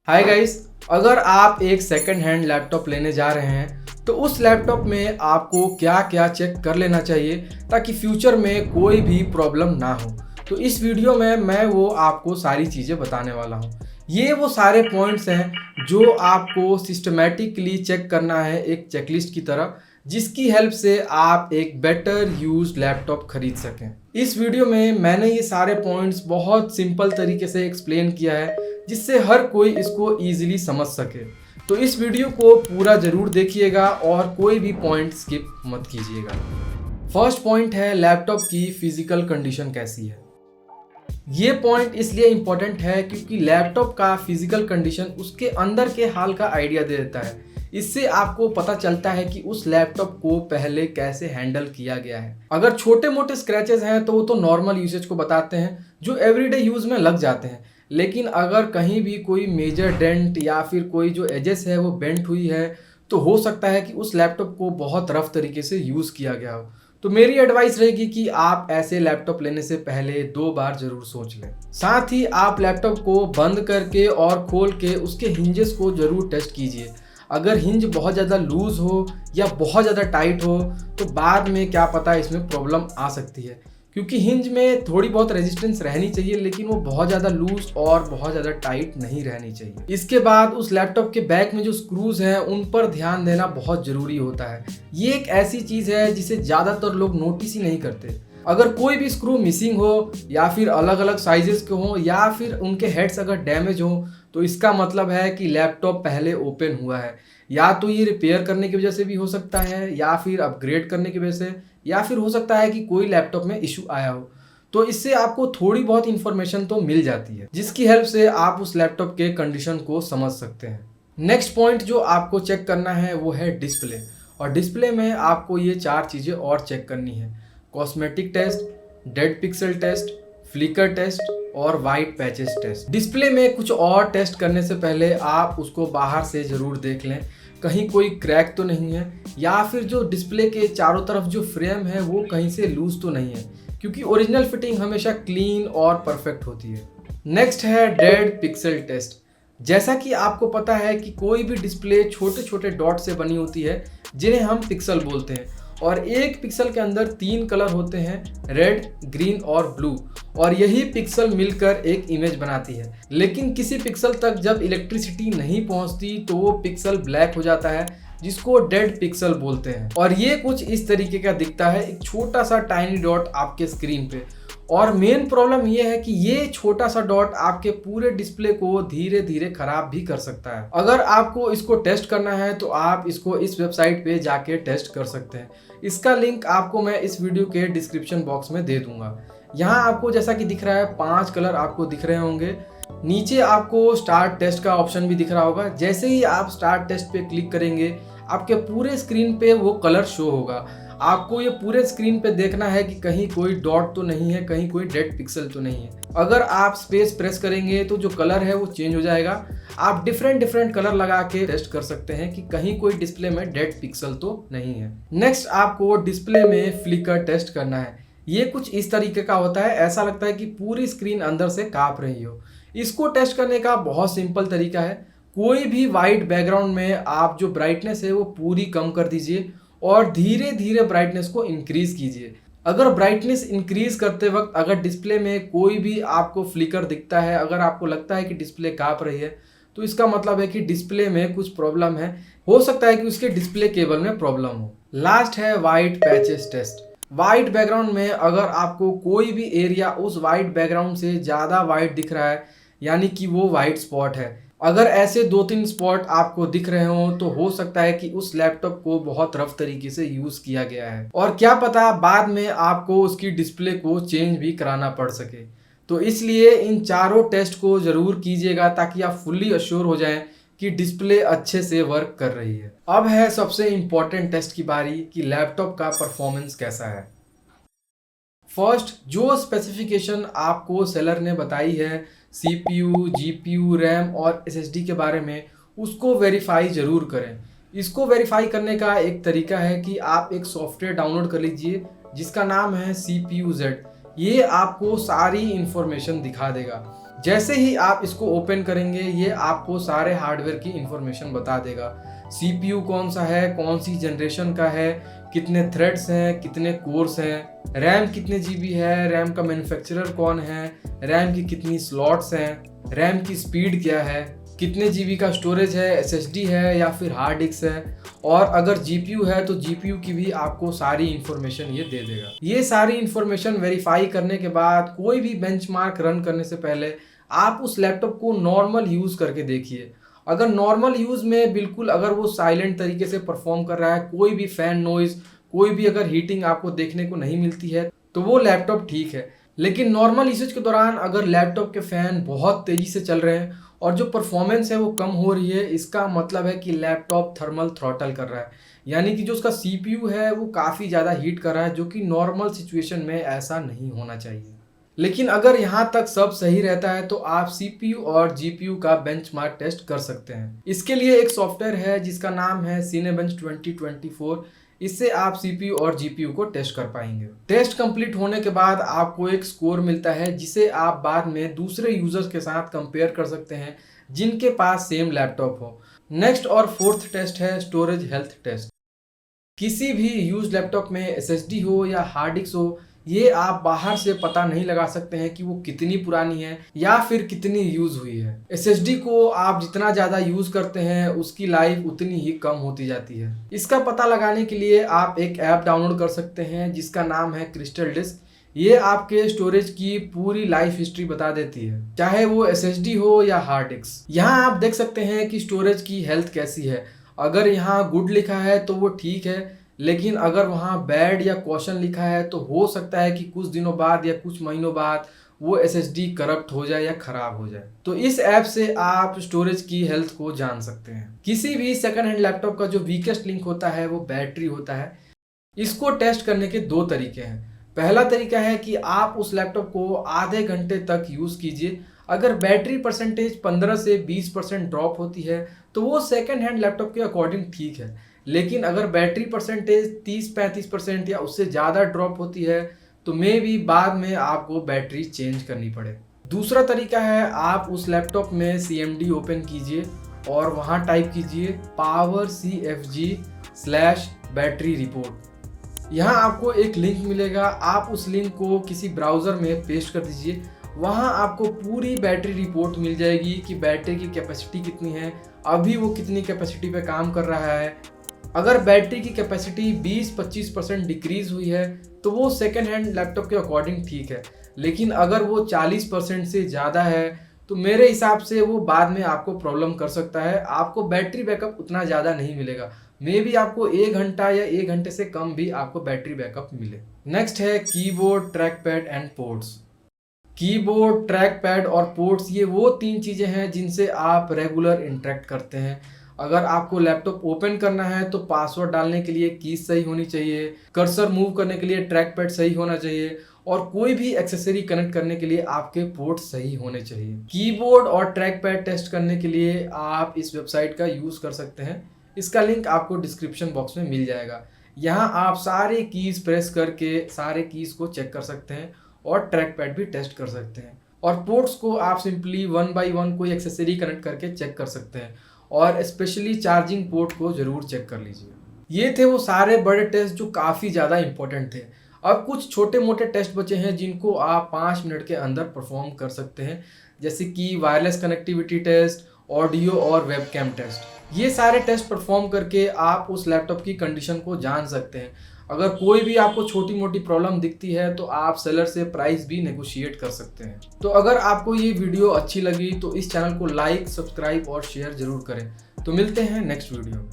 Hi guys, अगर आप एक सेकंड हैंड लैपटॉप लेने जा रहे हैं तो उस लैपटॉप में आपको क्या क्या चेक कर लेना चाहिए ताकि फ्यूचर में कोई भी प्रॉब्लम ना हो। तो इस वीडियो में मैं वो आपको सारी चीज़ें बताने वाला हूँ। ये वो सारे पॉइंट्स हैं जो आपको सिस्टमेटिकली चेक करना है एक चेकलिस्ट की तरह, जिसकी हेल्प से आप एक बेटर यूज्ड लैपटॉप खरीद सकें। इस वीडियो में मैंने ये सारे पॉइंट्स बहुत सिंपल तरीके से एक्सप्लेन किया है जिससे हर कोई इसको ईजिली समझ सके। तो इस वीडियो को पूरा ज़रूर देखिएगा और कोई भी पॉइंट स्किप मत कीजिएगा। फर्स्ट पॉइंट है लैपटॉप की फिजिकल कंडीशन कैसी है। ये पॉइंट इसलिए इम्पोर्टेंट है क्योंकि लैपटॉप का फिजिकल कंडीशन उसके अंदर के हाल का आइडिया दे देता है। इससे आपको पता चलता है कि उस लैपटॉप को पहले कैसे हैंडल किया गया है। अगर छोटे मोटे स्क्रैचेस हैं तो वो तो नॉर्मल यूसेज को बताते हैं जो एवरीडे यूज में लग जाते हैं, लेकिन अगर कहीं भी कोई मेजर डेंट या फिर कोई जो एजेस है वो बेंट हुई है तो हो सकता है कि उस लैपटॉप को बहुत रफ तरीके से यूज़ किया गया हो। तो मेरी एडवाइस रहेगी कि आप ऐसे लैपटॉप लेने से पहले 2 बार जरूर सोच लें। साथ ही आप लैपटॉप को बंद करके और खोल के उसके हिंजेस को जरूर टेस्ट कीजिए। अगर हिंज बहुत ज़्यादा लूज हो या बहुत ज़्यादा टाइट हो तो बाद में क्या पता इसमें प्रॉब्लम आ सकती है, क्योंकि हिंज में थोड़ी बहुत रेजिस्टेंस रहनी चाहिए लेकिन वो बहुत ज़्यादा लूज और बहुत ज़्यादा टाइट नहीं रहनी चाहिए। इसके बाद उस लैपटॉप के बैक में जो स्क्रूज हैं उन पर ध्यान देना बहुत ज़रूरी होता है। ये एक ऐसी चीज़ है जिसे ज़्यादातर लोग नोटिस ही नहीं करते। अगर कोई भी स्क्रू मिसिंग हो या फिर अलग अलग साइजेस के हों या फिर उनके हेड्स अगर डैमेज हो तो इसका मतलब है कि लैपटॉप पहले ओपन हुआ है। या तो ये रिपेयर करने की वजह से भी हो सकता है या फिर अपग्रेड करने की वजह से, या फिर हो सकता है कि कोई लैपटॉप में इशू आया हो। तो इससे आपको थोड़ी बहुत इन्फॉर्मेशन तो मिल जाती है जिसकी हेल्प से आप उस लैपटॉप के कंडीशन को समझ सकते हैं। नेक्स्ट पॉइंट जो आपको चेक करना है वो है डिस्प्ले। और डिस्प्ले में आपको ये 4 चीज़ें और चेक करनी है: cosmetic test, dead pixel test, flicker test और वाइट पैचेस टेस्ट। डिस्प्ले में कुछ और टेस्ट करने से पहले आप उसको बाहर से ज़रूर देख लें, कहीं कोई क्रैक तो नहीं है या फिर जो डिस्प्ले के चारों तरफ जो फ्रेम है वो कहीं से लूज तो नहीं है, क्योंकि ओरिजिनल फिटिंग हमेशा क्लीन और परफेक्ट होती है। नेक्स्ट है डेड पिक्सल टेस्ट। जैसा कि आपको पता है कि कोई भी डिस्प्ले छोटे छोटे डॉट से बनी होती है जिन्हें हम पिक्सल बोलते हैं, और एक पिक्सल के अंदर 3 कलर होते हैं, रेड, ग्रीन और ब्लू, और यही पिक्सल मिलकर एक इमेज बनाती है। लेकिन किसी पिक्सल तक जब इलेक्ट्रिसिटी नहीं पहुंचती तो वो पिक्सल ब्लैक हो जाता है, जिसको डेड पिक्सल बोलते हैं। और ये कुछ इस तरीके का दिखता है, एक छोटा सा टाइनी डॉट आपके स्क्रीन पे। और मेन प्रॉब्लम ये है कि ये छोटा सा डॉट आपके पूरे डिस्प्ले को धीरे धीरे खराब भी कर सकता है। अगर आपको इसको टेस्ट करना है तो आप इसको इस वेबसाइट पे जाके टेस्ट कर सकते हैं। इसका लिंक आपको मैं इस वीडियो के डिस्क्रिप्शन बॉक्स में दे दूंगा। यहाँ आपको जैसा कि दिख रहा है 5 कलर आपको दिख रहे होंगे। नीचे आपको स्टार्ट टेस्ट का ऑप्शन भी दिख रहा होगा। जैसे ही आप स्टार्ट टेस्ट पे क्लिक करेंगे आपके पूरे स्क्रीन पे वो कलर शो होगा। आपको ये पूरे स्क्रीन पे देखना है कि कहीं कोई डॉट तो नहीं है, कहीं कोई डेड पिक्सल तो नहीं है। अगर आप स्पेस प्रेस करेंगे तो जो कलर है वो चेंज हो जाएगा। आप डिफरेंट कलर लगा के टेस्ट कर सकते हैं कि कहीं कोई डिस्प्ले में डेड पिक्सल तो नहीं है। नेक्स्ट आपको डिस्प्ले में फ्लिकर टेस्ट करना है। ये कुछ इस तरीके का होता है, ऐसा लगता है कि पूरी स्क्रीन अंदर से कांप रही हो। इसको टेस्ट करने का बहुत सिंपल तरीका है। कोई भी वाइट बैकग्राउंड में आप जो ब्राइटनेस है वो पूरी कम कर दीजिए और धीरे धीरे ब्राइटनेस को इंक्रीज कीजिए। अगर ब्राइटनेस इंक्रीज करते वक्त अगर डिस्प्ले में कोई भी आपको फ्लिकर दिखता है, अगर आपको लगता है कि डिस्प्ले कांप रही है, तो इसका मतलब है कि डिस्प्ले में कुछ प्रॉब्लम है। हो सकता है कि उसके डिस्प्ले केबल में प्रॉब्लम हो। लास्ट है white patches test. White background में अगर आपको कोई भी एरिया उस वाइट बैकग्राउंड से ज़्यादा वाइट दिख रहा है, यानी कि वो वाइट स्पॉट है, अगर ऐसे 2-3 स्पॉट आपको दिख रहे हो तो हो सकता है कि उस लैपटॉप को बहुत रफ तरीके से यूज़ किया गया है, और क्या पता बाद में आपको उसकी डिस्प्ले को चेंज भी कराना पड़ सके। तो इसलिए इन चारों टेस्ट को ज़रूर कीजिएगा ताकि आप फुल्ली अश्योर हो जाएं कि डिस्प्ले अच्छे से वर्क कर रही है। अब है सबसे इम्पॉर्टेंट टेस्ट की बारी कि लैपटॉप का परफॉर्मेंस कैसा है। फर्स्ट, जो स्पेसिफिकेशन आपको सेलर ने बताई है CPU, GPU, रैम और SSD के बारे में, उसको वेरीफाई ज़रूर करें। इसको वेरीफाई करने का एक तरीका है कि आप एक सॉफ्टवेयर डाउनलोड कर लीजिए जिसका नाम है CPUZ। ये आपको सारी इंफॉर्मेशन दिखा देगा। जैसे ही आप इसको ओपन करेंगे ये आपको सारे हार्डवेयर की इंफॉर्मेशन बता देगा। CPU कौन सा है, कौन सी जनरेशन का है, कितने थ्रेड्स हैं, कितने कोर्स हैं, रैम कितने GB है, रैम का मैन्युफैक्चरर कौन है, रैम की कितनी स्लॉट्स हैं, रैम की स्पीड क्या है, कितने GB का स्टोरेज है, SSD है या फिर हार्ड डिस्क है, और अगर GPU है तो GPU की भी आपको सारी इंफॉर्मेशन ये दे देगा। ये सारी इंफॉर्मेशन वेरीफाई करने के बाद कोई भी बेंचमार्क रन करने से पहले आप उस लैपटॉप को नॉर्मल यूज़ करके देखिए। अगर नॉर्मल यूज़ में बिल्कुल अगर वो साइलेंट तरीके से परफॉर्म कर रहा है, कोई भी फैन नॉइज़, कोई भी अगर हीटिंग आपको देखने को नहीं मिलती है, तो वो लैपटॉप ठीक है। लेकिन नॉर्मल यूसेज के दौरान अगर लैपटॉप के फ़ैन बहुत तेज़ी से चल रहे हैं और जो परफॉर्मेंस है वो कम हो रही है, इसका मतलब है कि लैपटॉप थर्मल थ्रॉटल कर रहा है, यानी कि जो उसका CPU है वो काफ़ी ज़्यादा हीट कर रहा है, जो कि नॉर्मल सिचुएशन में ऐसा नहीं होना चाहिए। लेकिन अगर यहाँ तक सब सही रहता है तो आप CPU और GPU का बेंचमार्क टेस्ट कर सकते हैं। इसके लिए एक सॉफ्टवेयर है जिसका नाम है Cinebench 2024। इससे आप CPU और GPU को टेस्ट कर पाएंगे। टेस्ट कंप्लीट होने के बाद आपको एक स्कोर मिलता है जिसे आप बाद में दूसरे यूजर्स के साथ कंपेयर कर सकते हैं जिनके पास सेम लैपटॉप हो। नेक्स्ट और फोर्थ टेस्ट है स्टोरेज हेल्थ टेस्ट। किसी भी यूज लैपटॉप में SSD हो या हार्ड डिस्क हो, ये आप बाहर से पता नहीं लगा सकते हैं कि वो कितनी पुरानी है या फिर कितनी यूज़ हुई है। SSD को आप जितना ज़्यादा यूज़ करते हैं उसकी लाइफ उतनी ही कम होती जाती है। इसका पता लगाने के लिए आप एक ऐप डाउनलोड कर सकते हैं जिसका नाम है क्रिस्टल डिस्क। ये आपके स्टोरेज की पूरी लाइफ हिस्ट्री बता देती है, चाहे वो SSD हो या हार्ड डिस्क। यहाँ आप देख सकते हैं कि स्टोरेज की हेल्थ कैसी है। अगर यहाँ गुड लिखा है तो वो ठीक है, लेकिन अगर वहाँ बैड या क्वेश्चन लिखा है तो हो सकता है कि कुछ दिनों बाद या कुछ महीनों बाद वो SSD करप्ट हो जाए या खराब हो जाए। तो इस ऐप से आप स्टोरेज की हेल्थ को जान सकते हैं। किसी भी सेकंड हैंड लैपटॉप का जो वीकेस्ट लिंक होता है वो बैटरी होता है। इसको टेस्ट करने के दो तरीके हैं। पहला तरीका है कि आप उस लैपटॉप को आधे घंटे तक यूज़ कीजिए। अगर बैटरी परसेंटेज 15 से 20% ड्रॉप होती है तो वो सेकंड हैंड लैपटॉप के अकॉर्डिंग ठीक है। लेकिन अगर बैटरी परसेंटेज 30-35% या उससे ज़्यादा ड्रॉप होती है तो मे भी बाद में आपको बैटरी चेंज करनी पड़े। दूसरा तरीका है आप उस लैपटॉप में CMD ओपन कीजिए और वहाँ टाइप कीजिए powercfg/battery report। यहाँ आपको एक लिंक मिलेगा, आप उस लिंक को किसी ब्राउज़र में पेस्ट कर दीजिए। वहाँ आपको पूरी बैटरी रिपोर्ट मिल जाएगी कि बैटरी की कैपेसिटी कितनी है, अभी वो कितनी कैपेसिटी पे काम कर रहा है। अगर बैटरी की कैपेसिटी 20-25% डिक्रीज हुई है तो वो सेकेंड हैंड लैपटॉप के अकॉर्डिंग ठीक है, लेकिन अगर वो 40% से ज़्यादा है तो मेरे हिसाब से वो बाद में आपको प्रॉब्लम कर सकता है। आपको बैटरी बैकअप उतना ज़्यादा नहीं मिलेगा, मे बी आपको 1 घंटा या 1 घंटे से कम भी आपको बैटरी बैकअप मिले। नेक्स्ट है keyboard, track pad and ports. Keyboard, track pad और पोर्ट्स ये वो 3 चीज़ें हैं जिनसे आप रेगुलर इंटरेक्ट करते हैं। अगर आपको लैपटॉप ओपन करना है तो पासवर्ड डालने के लिए कीज सही होनी चाहिए, कर्सर मूव करने के लिए ट्रैक पैड सही होना चाहिए, और कोई भी एक्सेसरी कनेक्ट करने के लिए आपके पोर्ट सही होने चाहिए। कीबोर्ड और ट्रैक पैड टेस्ट करने के लिए आप इस वेबसाइट का यूज़ कर सकते हैं। इसका लिंक आपको डिस्क्रिप्शन बॉक्स में मिल जाएगा। यहाँ आप सारे कीज़ प्रेस करके सारे कीज़ को चेक कर सकते हैं और ट्रैक पैड भी टेस्ट कर सकते हैं। और पोर्ट्स को आप सिंपली 1 बाय 1 कोई एक्सेसरी कनेक्ट करके चेक कर सकते हैं, और स्पेशली चार्जिंग पोर्ट को ज़रूर चेक कर लीजिए। ये थे वो सारे बड़े टेस्ट जो काफ़ी ज़्यादा इंपॉर्टेंट थे। अब कुछ छोटे मोटे टेस्ट बचे हैं जिनको आप 5 मिनट के अंदर परफॉर्म कर सकते हैं, जैसे कि वायरलेस कनेक्टिविटी टेस्ट, ऑडियो और वेबकैम टेस्ट। ये सारे टेस्ट परफॉर्म करके आप उस लैपटॉप की कंडीशन को जान सकते हैं। अगर कोई भी आपको छोटी मोटी प्रॉब्लम दिखती है तो आप सेलर से प्राइस भी नेगोशिएट कर सकते हैं। तो अगर आपको ये वीडियो अच्छी लगी तो इस चैनल को लाइक, सब्सक्राइब और शेयर जरूर करें। तो मिलते हैं नेक्स्ट वीडियो में।